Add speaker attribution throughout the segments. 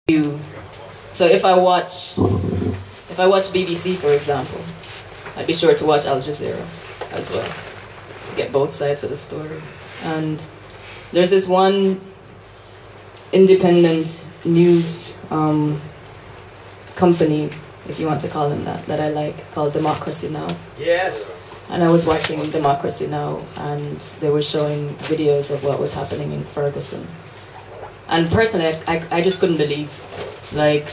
Speaker 1: you. So if I watch BBC, for example, I'd be sure to watch Al Jazeera as well, to get both sides of the story. And there's this one independent news company, if you want to call them that I like, called Democracy Now!
Speaker 2: Yes.
Speaker 1: And I was watching Democracy Now! And they were showing videos of what was happening in Ferguson. And personally, I just couldn't believe. Like,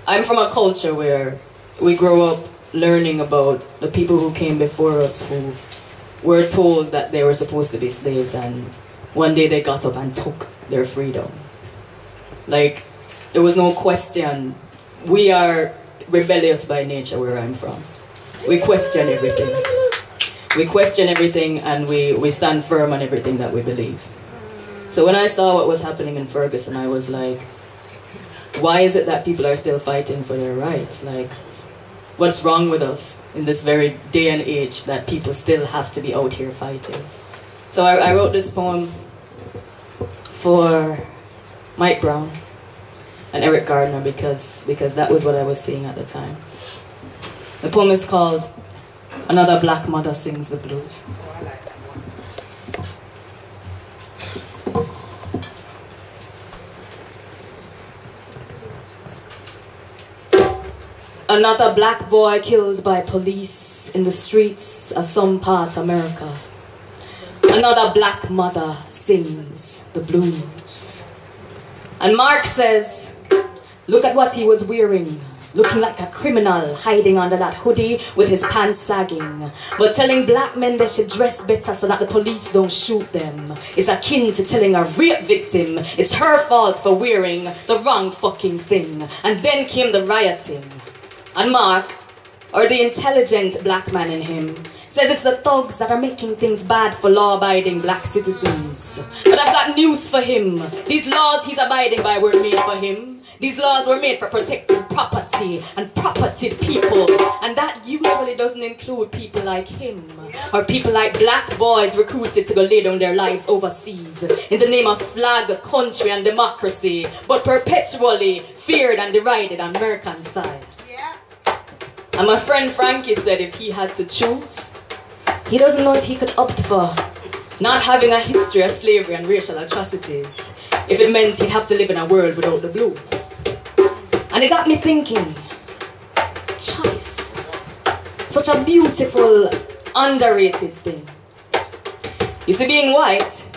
Speaker 1: I'm from a culture where we grow up learning about the people who came before us, who were told that they were supposed to be slaves, and one day they got up and took their freedom. Like, there was no question. We are rebellious by nature where I'm from. We question everything. We question everything, and we stand firm on everything that we believe. So when I saw what was happening in Ferguson, I was like, why is it that people are still fighting for their rights? Like, what's wrong with us in this very day and age that people still have to be out here fighting? So I wrote this poem for Mike Brown and Eric Gardner because that was what I was seeing at the time. The poem is called Another Black Mother Sings the Blues. Another black boy killed by police in the streets of some part America. Another black mother sings the blues. And Mark says, look at what he was wearing, looking like a criminal hiding under that hoodie with his pants sagging. But telling black men they should dress better so that the police don't shoot them is akin to telling a rape victim it's her fault for wearing the wrong fucking thing. And then came the rioting. And Mark, or the intelligent black man in him, says it's the thugs that are making things bad for law-abiding black citizens. But I've got news for him. These laws he's abiding by weren't made for him. These laws were made for protecting property and propertied people. And that usually doesn't include people like him, or people like black boys recruited to go lay down their lives overseas in the name of flag, country and democracy, but perpetually feared and derided on American side. And my friend Frankie said if he had to choose, he doesn't know if he could opt for not having a history of slavery and racial atrocities if it meant he'd have to live in a world without the blues. And it got me thinking, choice, such a beautiful, underrated thing. You see, being white,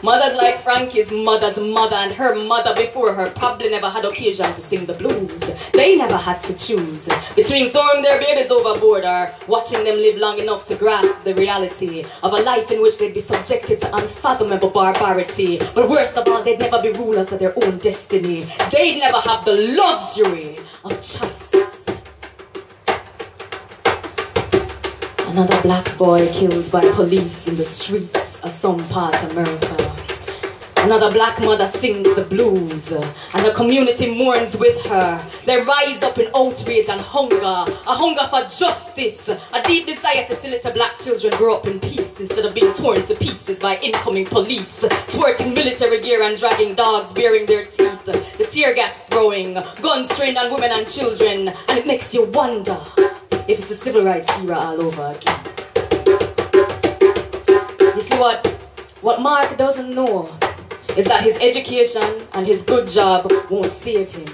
Speaker 1: mothers like Frankie's mother's mother and her mother before her probably never had occasion to sing the blues. They never had to choose between throwing their babies overboard or watching them live long enough to grasp the reality of a life in which they'd be subjected to unfathomable barbarity. But worst of all, they'd never be rulers of their own destiny. They'd never have the luxury of choice. Another black boy killed by police in the streets of some part of America. Another black mother sings the blues, and the community mourns with her. They rise up in outrage and hunger, a hunger for justice, a deep desire to see little black children grow up in peace instead of being torn to pieces by incoming police, sporting military gear and dragging dogs bearing their teeth, the tear gas throwing, guns trained on women and children, and it makes you wonder if it's the civil rights era all over again. You see what Mark doesn't know is that his education and his good job won't save him.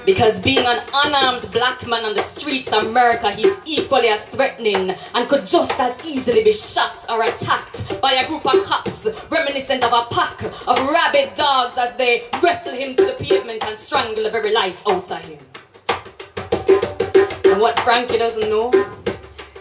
Speaker 1: Because being an unarmed black man on the streets of America, he's equally as threatening and could just as easily be shot or attacked by a group of cops reminiscent of a pack of rabid dogs as they wrestle him to the pavement and strangle the very life out of him. And what Frankie doesn't know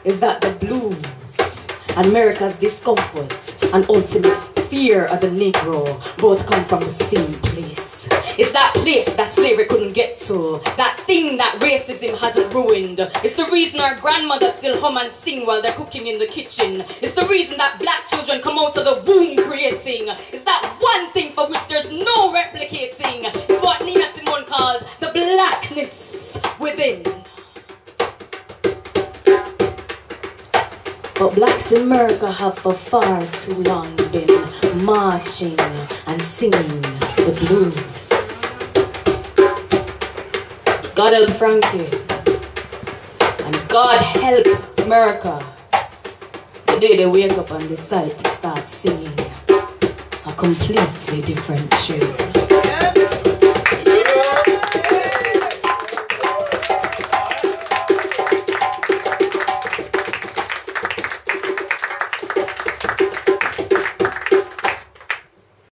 Speaker 1: is that the blues, America's discomfort and ultimate fear of the Negro both come from the same place. It's that place that slavery couldn't get to, that thing that racism hasn't ruined. It's the reason our grandmothers still hum and sing while they're cooking in the kitchen. It's the reason that black children come out of the womb creating. It's that one thing for which there's no replicating. It's what Nina Simone called the blackness within. But blacks in America have for far too long been marching and singing the blues. God help Frankie. And God help America. The day they wake up and decide to start singing a completely different tune.